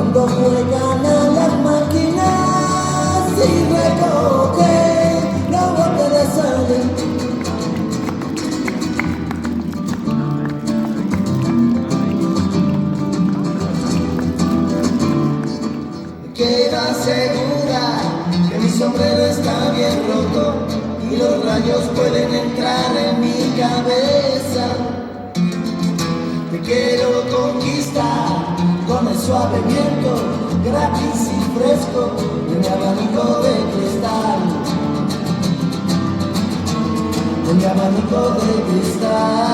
cuando juegan a las máquinas y recogen la gota de sangre. Quiero asegurar que mi sombrero está bien roto y los rayos pueden entrar en mi cabeza. Te quiero conquistar con el suave viento, gratis y fresco de mi abanico de cristal, de mi abanico de cristal.